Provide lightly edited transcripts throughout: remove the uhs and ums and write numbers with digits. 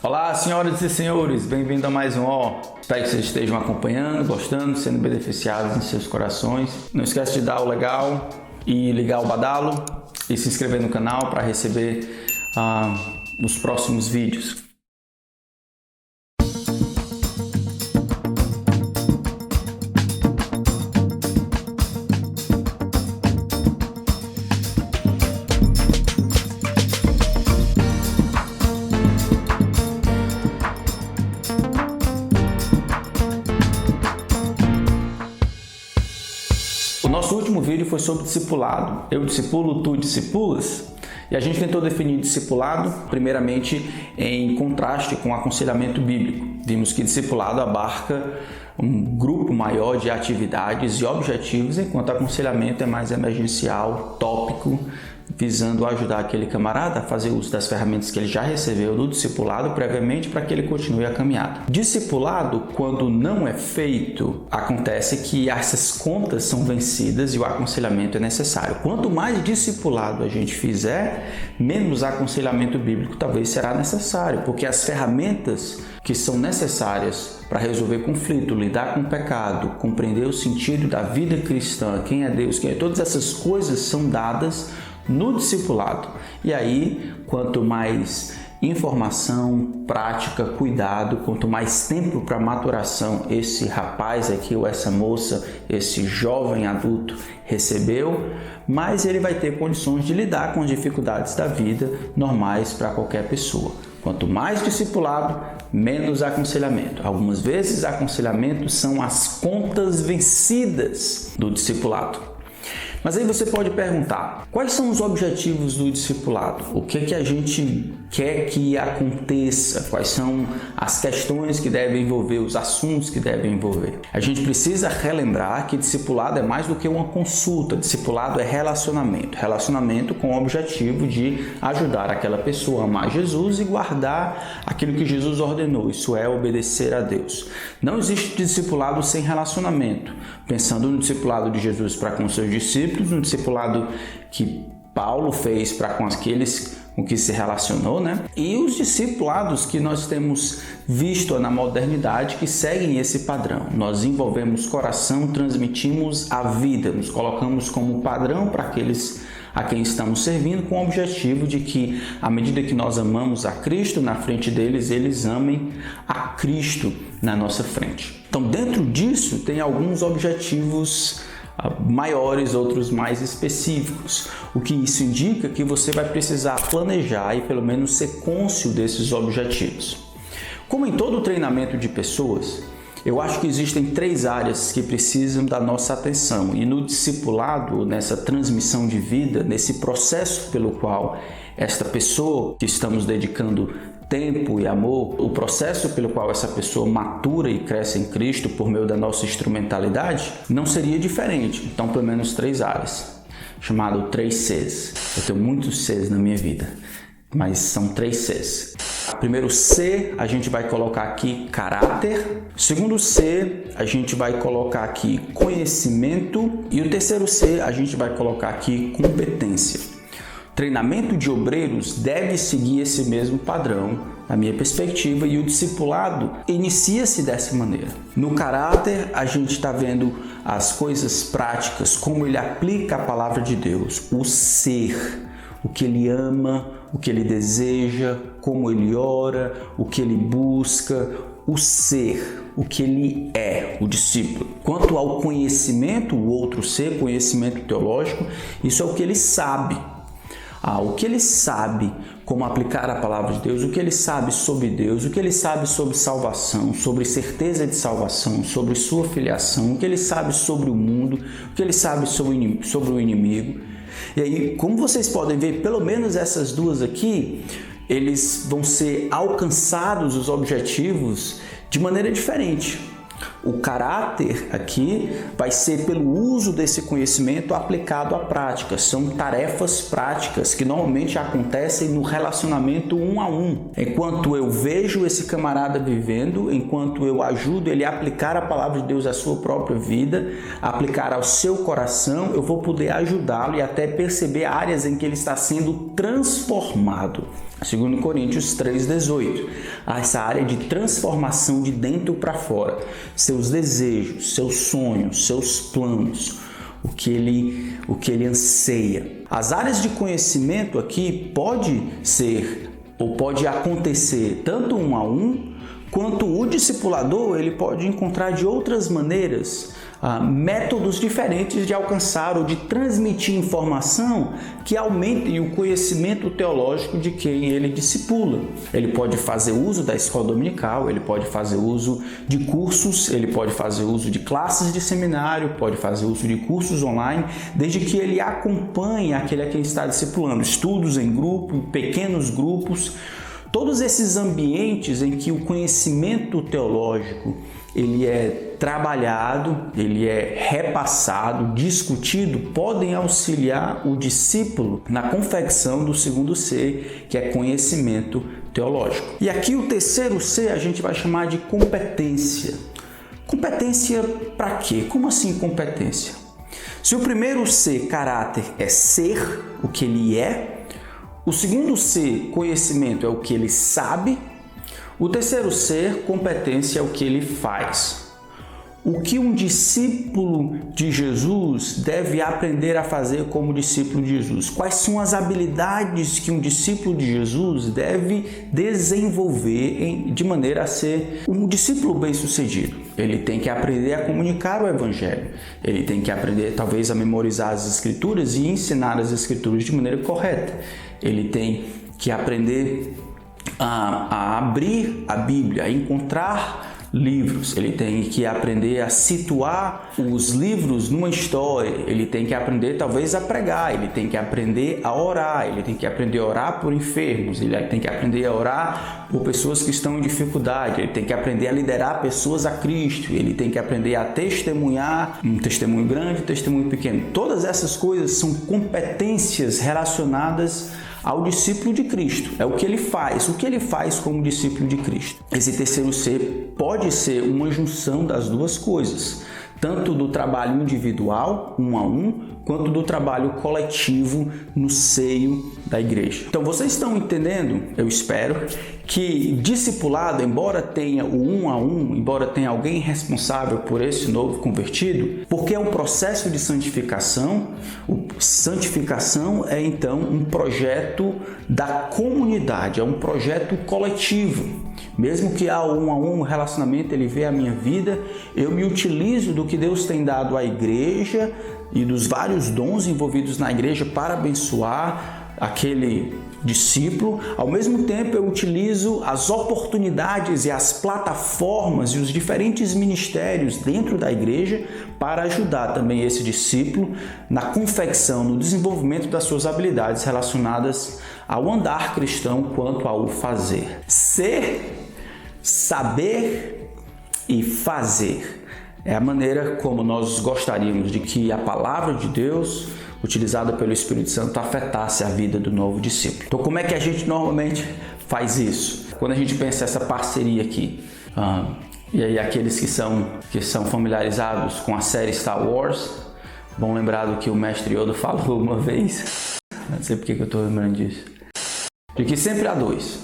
Olá, senhoras e senhores, bem-vindo a mais um Ó. Espero que vocês estejam acompanhando, gostando, sendo beneficiados em seus corações. Não esquece de dar o legal e ligar o badalo e se inscrever no canal para receber os próximos vídeos. O nosso último vídeo foi sobre discipulado. Eu discipulo, tu discipulas? E a gente tentou definir discipulado, primeiramente, em contraste com o aconselhamento bíblico. Vimos que discipulado abarca um grupo maior de atividades e objetivos, enquanto aconselhamento é mais emergencial, tópico, visando ajudar aquele camarada a fazer uso das ferramentas que ele já recebeu do discipulado previamente para que ele continue a caminhada. Discipulado, quando não é feito, acontece que essas contas são vencidas e o aconselhamento é necessário. Quanto mais discipulado a gente fizer, menos aconselhamento bíblico talvez será necessário, porque as ferramentas que são necessárias para resolver conflito, lidar com o pecado, compreender o sentido da vida cristã, quem é Deus, todas essas coisas são dadas no discipulado. E aí, quanto mais informação, prática, cuidado, quanto mais tempo para maturação esse rapaz aqui ou essa moça, esse jovem adulto recebeu, mais ele vai ter condições de lidar com as dificuldades da vida normais para qualquer pessoa. Quanto mais discipulado, menos aconselhamento. Algumas vezes, aconselhamento são as contas vencidas do discipulado. Mas aí você pode perguntar, quais são os objetivos do discipulado? O que a gente quer que aconteça? Quais são as questões que devem envolver, os assuntos que devem envolver? A gente precisa relembrar que discipulado é mais do que uma consulta. Discipulado é relacionamento. Relacionamento com o objetivo de ajudar aquela pessoa a amar Jesus e guardar aquilo que Jesus ordenou. Isso é obedecer a Deus. Não existe discipulado sem relacionamento. Pensando no discipulado de Jesus para com seus discípulos, no discipulado que Paulo fez para com aqueles com que se relacionou, E os discipulados que nós temos visto na modernidade que seguem esse padrão. Nós envolvemos coração, transmitimos a vida, nos colocamos como padrão para aqueles a quem estamos servindo, com o objetivo de que, à medida que nós amamos a Cristo na frente deles, eles amem a Cristo na nossa frente. Então, dentro disso, tem alguns objetivos maiores, outros mais específicos. O que isso indica que você vai precisar planejar e pelo menos ser cônscio desses objetivos. Como em todo treinamento de pessoas, eu acho que existem 3 áreas que precisam da nossa atenção, e no discipulado, nessa transmissão de vida, nesse processo pelo qual esta pessoa que estamos dedicando tempo e amor, o processo pelo qual essa pessoa matura e cresce em Cristo por meio da nossa instrumentalidade, não seria diferente. Então, pelo menos 3 áreas, chamado 3 Cs. Eu tenho muitos Cs na minha vida, mas são 3 Cs. Primeiro C, a gente vai colocar aqui caráter. Segundo C, a gente vai colocar aqui conhecimento. E o terceiro C, a gente vai colocar aqui competência. Treinamento de obreiros deve seguir esse mesmo padrão, na minha perspectiva, e o discipulado inicia-se dessa maneira. No caráter, a gente está vendo as coisas práticas, como ele aplica a palavra de Deus, o ser, o que ele ama, o que ele deseja, como ele ora, o que ele busca, o ser, o que ele é, o discípulo. Quanto ao conhecimento, o outro ser, conhecimento teológico, isso é o que ele sabe. O que ele sabe como aplicar a palavra de Deus, o que ele sabe sobre Deus, o que ele sabe sobre salvação, sobre certeza de salvação, sobre sua filiação, o que ele sabe sobre o mundo, o que ele sabe sobre o inimigo. E aí, como vocês podem ver, pelo menos essas duas aqui, eles vão ser alcançados, os objetivos, de maneira diferente. O caráter aqui vai ser pelo uso desse conhecimento aplicado à prática. São tarefas práticas que normalmente acontecem no relacionamento 1 a 1. Enquanto eu vejo esse camarada vivendo, enquanto eu ajudo ele a aplicar a palavra de Deus à sua própria vida, aplicar ao seu coração, eu vou poder ajudá-lo e até perceber áreas em que ele está sendo transformado. 2 Coríntios 3,18. Essa área de transformação de dentro para fora. Seus desejos, seus sonhos, seus planos, o que ele anseia. As áreas de conhecimento aqui pode ser ou pode acontecer tanto um a um, quanto o discipulador ele pode encontrar de outras maneiras, métodos diferentes de alcançar ou de transmitir informação que aumentem o conhecimento teológico de quem ele discipula. Ele pode fazer uso da escola dominical, ele pode fazer uso de cursos, ele pode fazer uso de classes de seminário, pode fazer uso de cursos online, desde que ele acompanhe aquele a quem está discipulando. Estudos em grupo, em pequenos grupos, todos esses ambientes em que o conhecimento teológico ele é trabalhado, ele é repassado, discutido, podem auxiliar o discípulo na confecção do segundo C, que é conhecimento teológico. E aqui o terceiro C a gente vai chamar de competência. Competência para quê? Como assim competência? Se o primeiro C, caráter, é ser, o que ele é, o segundo C, conhecimento, é o que ele sabe, o terceiro C, competência, é o que ele faz. O que um discípulo de Jesus deve aprender a fazer como discípulo de Jesus? Quais são as habilidades que um discípulo de Jesus deve desenvolver de maneira a ser um discípulo bem-sucedido? Ele tem que aprender a comunicar o Evangelho. Ele tem que aprender, talvez, a memorizar as Escrituras e ensinar as Escrituras de maneira correta. Ele tem que aprender a abrir a Bíblia, a encontrar livros, ele tem que aprender a situar os livros numa história, ele tem que aprender talvez a pregar, ele tem que aprender a orar, ele tem que aprender a orar por enfermos, ele tem que aprender a orar por pessoas que estão em dificuldade, ele tem que aprender a liderar pessoas a Cristo, ele tem que aprender a testemunhar, um testemunho grande, um testemunho pequeno. Todas essas coisas são competências relacionadas ao discípulo de Cristo. É o que ele faz como discípulo de Cristo. Esse terceiro C pode ser uma junção das duas coisas, tanto do trabalho individual, um a um, quanto do trabalho coletivo no seio da igreja. Então vocês estão entendendo, eu espero, que discipulado, embora tenha o um a um, embora tenha alguém responsável por esse novo convertido, porque é um processo de santificação, santificação é então um projeto da comunidade, é um projeto coletivo. Mesmo que há um a um relacionamento, ele vê a minha vida, eu me utilizo do que Deus tem dado à igreja e dos vários dons envolvidos na igreja para abençoar aquele discípulo. Ao mesmo tempo, eu utilizo as oportunidades e as plataformas e os diferentes ministérios dentro da igreja para ajudar também esse discípulo na confecção, no desenvolvimento das suas habilidades relacionadas ao andar cristão quanto ao fazer. Ser, saber e fazer é a maneira como nós gostaríamos de que a palavra de Deus, utilizada pelo Espírito Santo, afetasse a vida do novo discípulo. Então, como é que a gente normalmente faz isso? Quando a gente pensa essa parceria aqui, e aí aqueles que são familiarizados com a série Star Wars, vão lembrar do que o mestre Yoda falou uma vez, não sei porque eu estou lembrando disso, de que sempre há dois.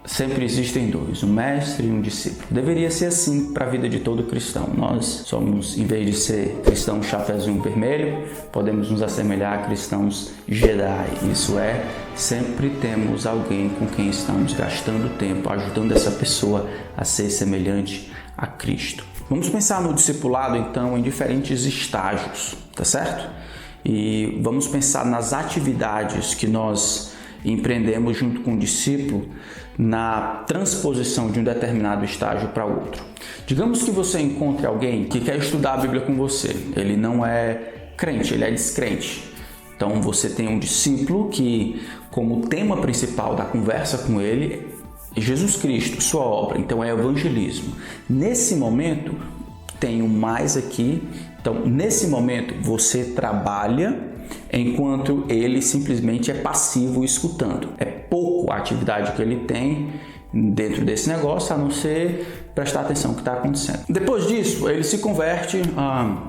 Sempre existem dois, um mestre e um discípulo. Deveria ser assim para a vida de todo cristão. Nós somos, em vez de ser cristãos chapéuzinho vermelho, podemos nos assemelhar a cristãos Jedi. Isso é, sempre temos alguém com quem estamos gastando tempo, ajudando essa pessoa a ser semelhante a Cristo. Vamos pensar no discipulado, então, em diferentes estágios, tá certo? E vamos pensar nas atividades que nós empreendemos junto com o discípulo na transposição de um determinado estágio para outro. Digamos que você encontre alguém que quer estudar a Bíblia com você. Ele não é crente, ele é descrente. Então você tem um discípulo que, como tema principal da conversa com ele, é Jesus Cristo, sua obra. Então é evangelismo. Nesse momento, tenho mais aqui. Então, nesse momento, você trabalha enquanto ele simplesmente é passivo escutando. É pouco a atividade que ele tem dentro desse negócio, a não ser prestar atenção no que está acontecendo. Depois disso, ele se converte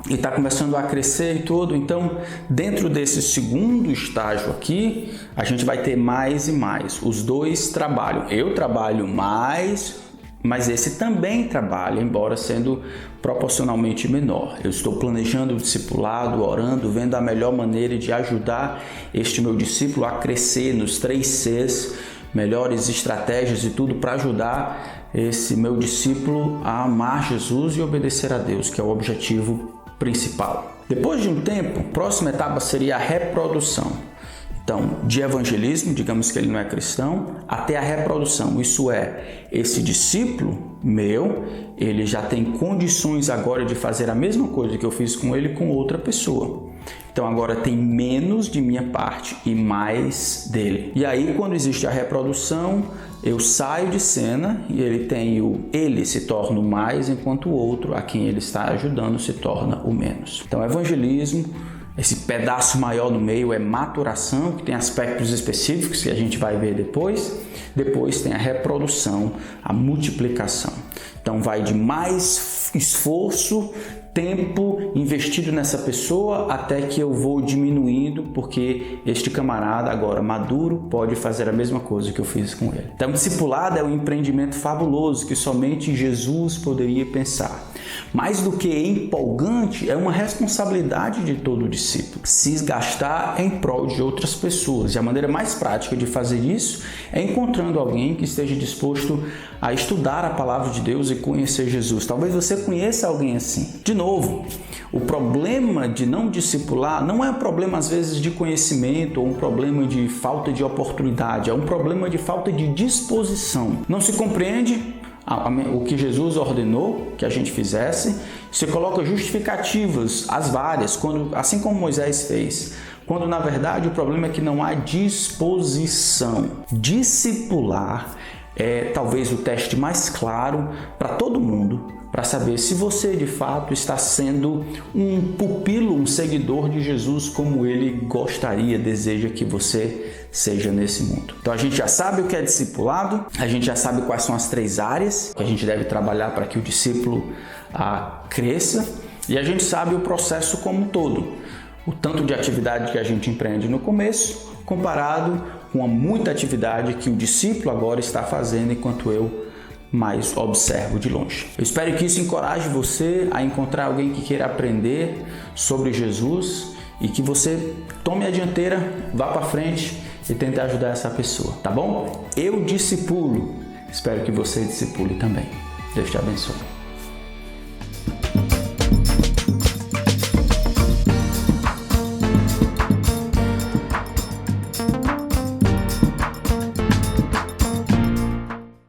e está começando a crescer e tudo. Então, dentro desse segundo estágio aqui, a gente vai ter mais e mais. Os dois trabalham. Eu trabalho mais, mas esse também trabalha, embora sendo proporcionalmente menor. Eu estou planejando o discipulado, orando, vendo a melhor maneira de ajudar este meu discípulo a crescer nos 3 Cs, melhores estratégias e tudo para ajudar esse meu discípulo a amar Jesus e obedecer a Deus, que é o objetivo principal. Depois de um tempo, a próxima etapa seria a reprodução. Então, de evangelismo, digamos que ele não é cristão, até a reprodução. Isso é, esse discípulo meu, ele já tem condições agora de fazer a mesma coisa que eu fiz com ele com outra pessoa. Então agora tem menos de minha parte e mais dele. E aí, quando existe a reprodução, eu saio de cena e ele se torna o mais, enquanto o outro, a quem ele está ajudando, se torna o menos. Então, evangelismo, esse pedaço maior no meio é maturação, que tem aspectos específicos que a gente vai ver depois. Depois tem a reprodução, a multiplicação. Então vai de mais esforço, tempo investido nessa pessoa até que eu vou diminuindo, porque este camarada agora maduro pode fazer a mesma coisa que eu fiz com ele. Então, discipulado é um empreendimento fabuloso que somente Jesus poderia pensar. Mais do que empolgante, é uma responsabilidade de todo discípulo se gastar em prol de outras pessoas. E a maneira mais prática de fazer isso é encontrando alguém que esteja disposto a estudar a palavra de Deus e conhecer Jesus. Talvez você conheça alguém assim. De novo, o problema de não discipular não é um problema às vezes de conhecimento ou um problema de falta de oportunidade, é um problema de falta de disposição. Não se compreende o que Jesus ordenou que a gente fizesse, você coloca justificativas, as várias, assim como Moisés fez, quando na verdade o problema é que não há disposição. Discipular é talvez o teste mais claro para todo mundo, para saber se você de fato está sendo um pupilo, um seguidor de Jesus como ele gostaria, deseja que você seja nesse mundo. Então a gente já sabe o que é discipulado, a gente já sabe quais são as 3 áreas que a gente deve trabalhar para que o discípulo cresça, e a gente sabe o processo como um todo, o tanto de atividade que a gente empreende no começo, comparado com a muita atividade que o discípulo agora está fazendo enquanto eu mais observo de longe. Eu espero que isso encoraje você a encontrar alguém que queira aprender sobre Jesus e que você tome a dianteira, vá para frente e tente ajudar essa pessoa, tá bom? Eu discipulo, espero que você discipule também. Deus te abençoe.